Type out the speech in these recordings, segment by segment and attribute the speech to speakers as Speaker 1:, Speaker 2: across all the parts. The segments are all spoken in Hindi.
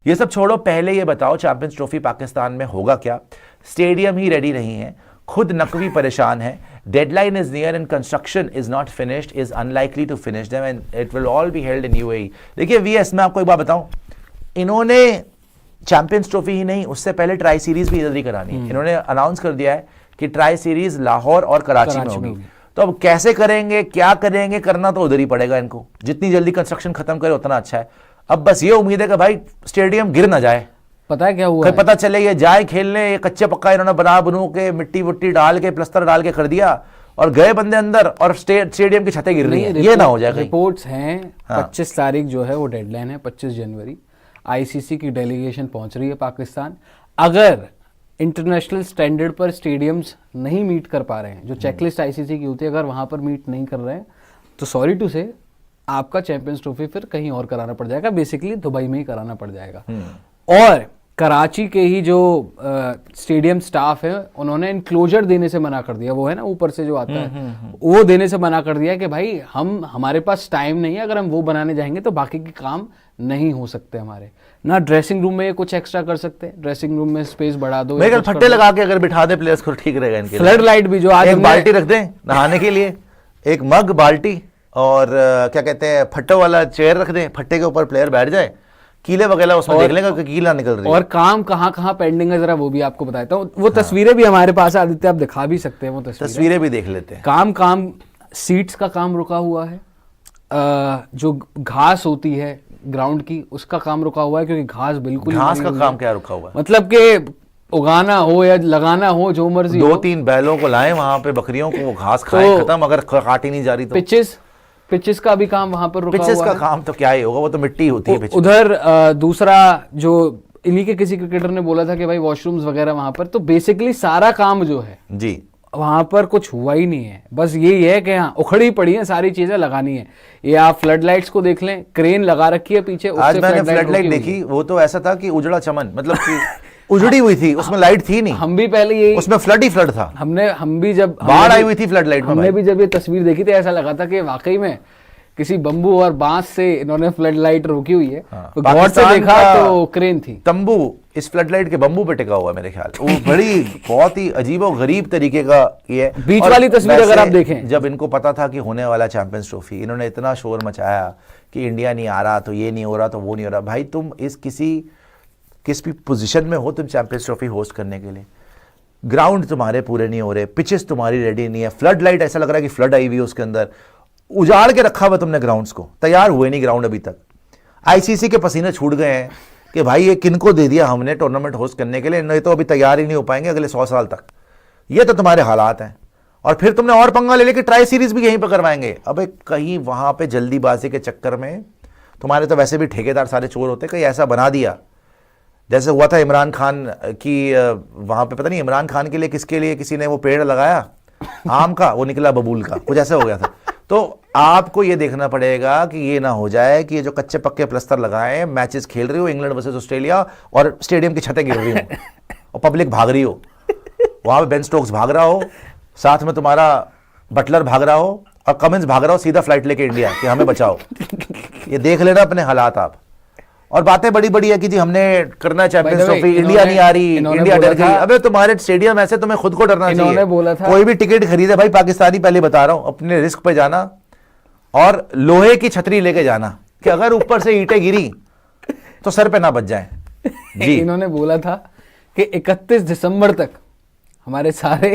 Speaker 1: ये सब छोड़ो, पहले ये बताओ चैंपियंस ट्रॉफी पाकिस्तान में होगा क्या? स्टेडियम ही रेडी नहीं है, खुद नकवी परेशान है, deadline is near and construction is not finished, is unlikely to finish them and it will all be held in UAE. देखिए वीएस, मैं आपको एक बात बताऊं, इन्होंने चैंपियंस ट्रॉफी ही नहीं, उससे पहले ट्राई सीरीज भी इधर ही करानी है। इन्होंने अनाउंस कर दिया है कि ट्राई सीरीज लाहौर और कराची में होगी। तो अब कैसे करेंगे, क्या करेंगे, करना तो उधर ही पड़ेगा इनको। जितनी जल्दी कंस्ट्रक्शन खत्म करे उतना अच्छा है। अब बस ये उम्मीद है कि भाई स्टेडियम गिर ना जाए।
Speaker 2: पता है क्या हुआ है?
Speaker 1: पता चले ये जाए खेलने, ये कच्चे पक्का इन्होंने बनू के मिट्टी वुट्टी डाल के प्लस्तर डाल के कर दिया और गए बंदे अंदर और स्टेडियम की छतें गिर रही हैं। ये ना हो जाए।
Speaker 2: रिपोर्ट्स हैं 25 तारीख जो है वो डेडलाइन है, 25 जनवरी आईसीसी की डेलीगेशन पहुंच रही है पाकिस्तान। अगर इंटरनेशनल स्टैंडर्ड पर स्टेडियम्स नहीं मीट कर पा रहे हैं, जो चेकलिस्ट आईसीसी की होती है, अगर वहां पर मीट नहीं कर रहे हैं तो सॉरी टू से आपका चैंपियंस ट्रॉफी फिर कहीं और कराना पड़ जाएगा, बेसिकली दुबई में ही कराना पड़ जाएगा। और कराची के ही जो स्टेडियम स्टाफ है उन्होंने इनक्लोजर देने से मना कर दिया, वो है ना ऊपर से जो आता है वो देने से मना कर दिया कि भाई हमारे पास टाइम नहीं है, अगर हम वो बनाने जाएंगे तो बाकी के काम नहीं हो सकते हमारे। ना ड्रेसिंग रूम में कुछ एक्स्ट्रा कर सकते, ड्रेसिंग रूम में स्पेस बढ़ा दो,
Speaker 1: मेरे फट्टे लगा के अगर बिठा दे प्लेयर्स को ठीक रहेगा इनके।
Speaker 2: फ्लड लाइट भी जो आज
Speaker 1: एक बाल्टी रख दें नहाने के लिए, एक मग बाल्टी और क्या कहते हैं फट्टों वाला चेयर रख दें, फट्टे के ऊपर प्लेयर बैठ जाए, कीले वगैरह उसमें देख लेंगे कि कीला निकल रही है।
Speaker 2: और काम कहाँ कहाँ पेंडिंग है जरा वो भी आपको बताता हूँ। वो तस्वीरें भी हमारे पास आदित्य, आप दिखा भी सकते हैं वो
Speaker 1: तस्वीरें भी देख लेते हैं।
Speaker 2: काम सीट्स का काम रुका हुआ है, जो घास होती है ग्राउंड की उसका काम रुका हुआ है, क्योंकि घास बिल्कुल
Speaker 1: घास का काम क्या रुका हुआ है?
Speaker 2: मतलब कि उगाना हो या लगाना हो जो मर्जी,
Speaker 1: 2-3 बैलों को लाएं वहां पे बकरियों को, वो घास खाएं, खत्म। अगर काटी नहीं जा रही तो
Speaker 2: पिचेस का भी काम वहां पर रुका हुआ है।
Speaker 1: पिचेस का काम तो क्या ही होगा, वो तो मिट्टी होती है।
Speaker 2: उधर दूसरा जो इन्हीं के किसी क्रिकेटर ने बोला था कि भाई वॉशरूम्स वगैरह वहां पर, तो बेसिकली सारा काम जो है
Speaker 1: जी
Speaker 2: वहां पर कुछ हुआ ही नहीं है। बस यही है कि हाँ उखड़ी पड़ी है, सारी चीजें लगानी है। ये आप फ्लड लाइट्स को देख लें, क्रेन लगा रखी है पीछे।
Speaker 1: आज मैंने फ्लड लाइट देखी, वो तो ऐसा था कि उजड़ा चमन, मतलब कि उजड़ी हुई थी, उसमें लाइट थी नहीं।
Speaker 2: हम भी पहले यही,
Speaker 1: उसमें फ्लड ही फ्लड था।
Speaker 2: हम भी जब
Speaker 1: बाढ़ आई हुई थी फ्लड लाइट में,
Speaker 2: हमने भी जब ये तस्वीर देखी थी ऐसा लगा था कि वाकई में किसी बम्बू और बांस से इन्होंने फ्लड लाइट रोकी हुई है। तो गौर से देखा तो क्रेन थी।
Speaker 1: तंबू इस फ्लड लाइट के बम्बू पे टिका हुआ है मेरे ख्याल। वो बड़ी बहुत ही अजीबो गरीब तरीके का ये
Speaker 2: बीच वाली तस्वीर अगर आप देखें,
Speaker 1: जब इनको पता था कि होने वाला चैंपियंस ट्रॉफी, इन्होंने इतना शोर मचाया कि इंडिया नहीं आ रहा, तो ये नहीं हो रहा, तो वो नहीं हो रहा। भाई तुम किस भी पोजीशन में हो तुम चैंपियंस ट्रॉफी होस्ट करने के लिए, ग्राउंड तुम्हारे पूरे नहीं हो रहे, पिचेस तुम्हारी रेडी नहीं है, फ्लड लाइट ऐसा लग रहा है कि फ्लड आई हुई है उसके अंदर, उजाड़ के रखा हुआ तुमने ग्राउंड्स को, तैयार हुए नहीं ग्राउंड अभी तक। आईसीसी के पसीने छूट गए हैं कि भाई ये किनको दे दिया हमने टूर्नामेंट होस्ट करने के लिए, नहीं तो अभी तैयार ही नहीं हो पाएंगे अगले 100 साल तक। ये तो तुम्हारे हालात हैं। और फिर तुमने और पंगा ले लेके ट्राई सीरीज भी यहीं पर करवाएंगे। अब कहीं वहां पे जल्दीबाजी के चक्कर में, तुम्हारे तो वैसे भी ठेकेदार सारे चोर होते, कहीं ऐसा बना दिया जैसे हुआ था इमरान खान की, वहां पे पता नहीं इमरान खान के लिए किसके लिए किसी ने वो पेड़ लगाया आम का, वो निकला बबूल का, कुछ ऐसा हो गया था। तो आपको ये देखना पड़ेगा कि ये ना हो जाए कि ये जो कच्चे पक्के प्लस्तर लगाए, मैचेस खेल रही हो इंग्लैंड वर्सेस ऑस्ट्रेलिया और स्टेडियम की छतें गिर रही हो और पब्लिक भाग रही हो, वहां पे बेन स्टोक्स भाग रहा हो, साथ में तुम्हारा बटलर भाग रहा हो और कमिंस भाग रहा हो सीधा फ्लाइट लेके इंडिया कि हमें बचाओ। ये देख लेना अपने हालात आप। और बातें बड़ी बड़ी है कि जी हमने करना चैंपियंस ट्रॉफी, इंडिया नहीं आ रही, इंडिया डर गई। अबे तुम्हारे स्टेडियम ऐसे, तुम्हें खुद को डरना चाहिए।
Speaker 2: बोला था
Speaker 1: कोई भी टिकट खरीदे भाई पाकिस्तानी, पहले बता रहा हूं, अपने रिस्क पे जाना और लोहे की छतरी लेके जाना कि अगर ऊपर से ईंटें गिरी तो सर पे ना बच जाए। जी
Speaker 2: इन्होंने बोला था कि 31 दिसंबर तक हमारे सारे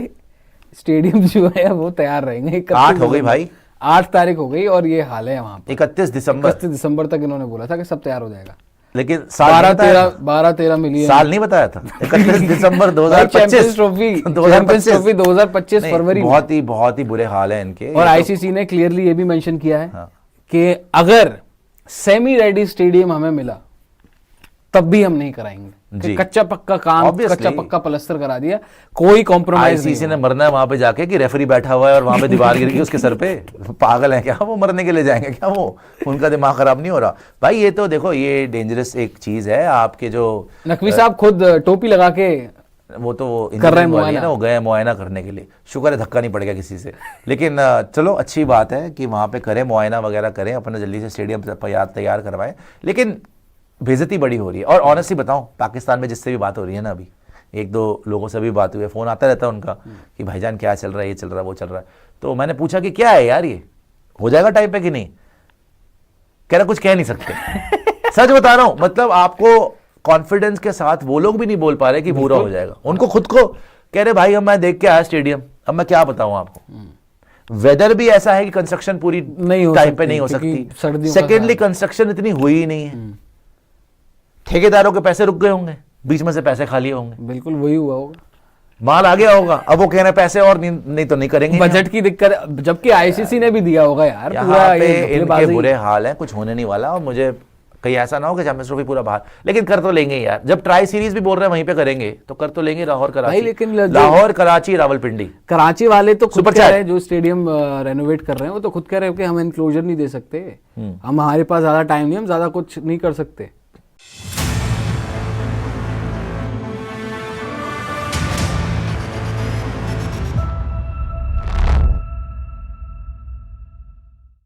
Speaker 2: स्टेडियम जो है वो तैयार रहेंगे।
Speaker 1: 8 हो गई भाई,
Speaker 2: 8 तारीख हो गई और ये हाल है वहां पे।
Speaker 1: 31 दिसंबर
Speaker 2: तक इन्होंने बोला था कि सब तैयार हो जाएगा,
Speaker 1: लेकिन
Speaker 2: 12-13 मिलियन
Speaker 1: साल नहीं बताया था। 31 दिसंबर 2025
Speaker 2: 2025 फरवरी।
Speaker 1: बहुत ही बुरे हाल है इनके।
Speaker 2: और आईसीसी ने क्लियरली ये भी मेंशन किया है कि अगर सेमी रेडी स्टेडियम हमें मिला तब भी हम नहीं कराएंगे। कच्चा पक्का काम, कच्चा पक्का प्लास्टर करा दिया, कोई कॉम्प्रोमाइज नहीं।
Speaker 1: आईसीसी ने मरना है वहां पे जाके कि रेफरी बैठा हुआ है और वहां पे दीवार गिर गई उसके सर पे। पागल है क्या वो? मरने के लिए जाएंगे क्या वो? उनका दिमाग खराब नहीं हो रहा भाई? ये तो देखो, ये डेंजरस एक चीज है। आपके जो
Speaker 2: नकवी साहब खुद टोपी लगा के
Speaker 1: वो तो
Speaker 2: कर रहे हैं
Speaker 1: ना, वो गए मुआयना करने के लिए। शुक्र है धक्का नहीं पड़ेगा किसी से। लेकिन चलो अच्छी बात है कि वहां पे करें, मुआयना वगैरह करें, अपना जल्दी से स्टेडियम तैयार करवाएं। लेकिन बेइज्जती बड़ी हो रही है। और ऑनेस्टली बताऊं, पाकिस्तान में जिससे भी बात हो रही है ना, अभी एक दो लोगों से भी बात हुई है, फोन आता रहता है उनका कि भाईजान क्या चल रहा है, ये चल रहा है, वो चल रहा है। तो मैंने पूछा कि क्या है यार, ये हो जाएगा टाइम पे कि नहीं? कह रहा कुछ कह नहीं सकते। सच बता रहा हूं, मतलब आपको कॉन्फिडेंस के साथ वो लोग भी नहीं बोल पा रहे कि पूरा हो जाएगा। उनको खुद को कह रहे भाई, हम मैं देख के आया स्टेडियम, अब मैं क्या बताऊं आपको। वेदर भी ऐसा है कि कंस्ट्रक्शन पूरी टाइम पे नहीं हो सकती। सेकेंडली कंस्ट्रक्शन इतनी हुई ही नहीं है, ठेकेदारों के पैसे रुक गए होंगे, बीच में से पैसे खाली होंगे।
Speaker 2: बिल्कुल वही हुआ होगा,
Speaker 1: माल आ गया होगा, अब वो कह रहे हैं पैसे और नहीं तो नहीं करेंगे।
Speaker 2: बजट की दिक्कत, जबकि आईसीसी ने भी दिया होगा यार।
Speaker 1: यहाँ पे इनके बुरे हाल है, कुछ होने नहीं वाला। और मुझे कहीं ऐसा ना हो कि चैंपियंस ट्रॉफी पूरा बाहर, लेकिन कर तो लेंगे यार। जब ट्राई सीरीज भी बोल रहे हैं वहीं पे करेंगे तो कर तो लेंगे। लाहौर कराची,
Speaker 2: लेकिन
Speaker 1: लाहौर कराची रावलपिंडी,
Speaker 2: कराची वाले तो खुद कह रहे हैं, जो स्टेडियम रेनोवेट कर रहे हैं वो तो खुद कह रहे हैं कि हम एनक्लोजर नहीं दे सकते, हम हमारे पास ज्यादा टाइम नहीं, हम ज्यादा कुछ नहीं कर सकते।